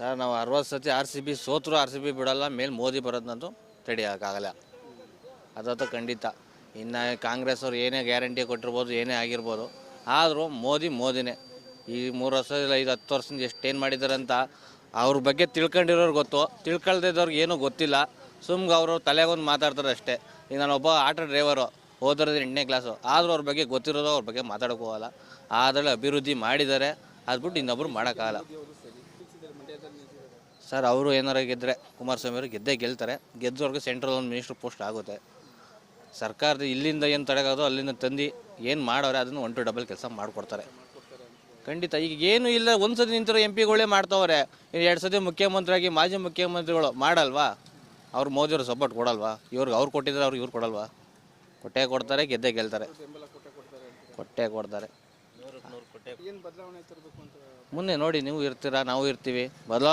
Sir ನಾವು 60 ಸತಿ RCB ಸೋತರು RCB ಬಿಡಲ್ಲ, ಮೇಲೆ ಮೋದಿ ಬರೋದಂತೂ ತಡೆಯೋಕ್ಕಾಗಲ್ಲ, ಅದಂತೂ ಖಂಡಿತ. ಇನ್ನು ಕಾಂಗ್ರೆಸ್ ಅವ್ರು ಏನೇ ಗ್ಯಾರಂಟಿ ಕೊಟ್ಟಿರ್ಬೋದು, ಏನೇ ಆಗಿರ್ಬೋದು, ಆದರೂ ಮೋದಿನೇ. ಈ 3 ವರ್ಷ ಇಲ್ಲ 5-10 ವರ್ಷದಿಂದ ಎಷ್ಟೇನು ಮಾಡಿದ್ದಾರೆ ಅಂತ ಅವ್ರ ಬಗ್ಗೆ ತಿಳ್ಕೊಂಡಿರೋರು ಗೊತ್ತು, ತಿಳ್ಕೊಳ್ದಿದ್ದವ್ರಿಗೆ ಏನೂ ಗೊತ್ತಿಲ್ಲ. ಸುಮ್ಗೆ ಅವರು ತಲೆಗೊಂದು ಮಾತಾಡ್ತಾರೆ ಅಷ್ಟೇ. ಈಗ ನಾನೊಬ್ಬ ಆಟೋ ಡ್ರೈವರು, ಓದಿರೋದು 8ನೇ ಕ್ಲಾಸು, ಆದರೂ ಅವ್ರ ಬಗ್ಗೆ ಗೊತ್ತಿರೋದು ಅವ್ರ ಬಗ್ಗೆ ಮಾತಾಡೋಕೆ ಹೋಗಲ್ಲ. ಆದರೆ ಅಭಿವೃದ್ಧಿ ಮಾಡಿದ್ದಾರೆ, ಅದ್ಬಿಟ್ಟು ಇನ್ನೊಬ್ರು ಮಾಡೋಕ್ಕಾಗಲ್ಲ. ಸರ್ ಅವರು ಏನಾರ ಗೆದ್ದರೆ ಕುಮಾರಸ್ವಾಮಿ ಅವರು ಗೆಲ್ತಾರೆ. ಗೆದ್ದವ್ರಿಗೆ ಸೆಂಟ್ರಲ್ ಒಂದು ಮಿನಿಸ್ಟ್ರ್ ಪೋಸ್ಟ್ ಆಗುತ್ತೆ. ಸರ್ಕಾರದ ಇಲ್ಲಿಂದ ಏನು ತಡೆಗೋದು ಅಲ್ಲಿಂದ ತಂದು ಏನು ಮಾಡೋರೆ ಅದನ್ನು 1 to ಡಬಲ್ ಕೆಲಸ ಮಾಡಿಕೊಡ್ತಾರೆ ಖಂಡಿತ. ಈಗ ಏನು ಇಲ್ಲ, ಒಂದು ಸತಿ ನಿಂತಿರೋ MP ಗಳೇ ಮಾಡ್ತಾವ್ರೆ. 2 ಸತಿ ಮುಖ್ಯಮಂತ್ರಿಯಾಗಿ ಮಾಜಿ ಮುಖ್ಯಮಂತ್ರಿಗಳು ಮಾಡಲ್ವಾ? ಅವ್ರು ಮೋದಿಯವರು ಸಪೋರ್ಟ್ ಕೊಡಲ್ವಾ? ಅವ್ರು ಕೊಟ್ಟಿದ್ರೆ ಅವ್ರು ಇವ್ರು ಕೊಡಲ್ವಾ? ಕೊಟ್ಟೇ ಕೊಡ್ತಾರೆ, ಗೆಲ್ತಾರೆ, ಕೊಟ್ಟೇ ಕೊಡ್ತಾರೆ. ಮುಂದೆ ನೋಡಿ, ನೀವು ಇರ್ತೀರಾ, ನಾವು ಇರ್ತೀವಿ, ಬದಲಾವಣೆ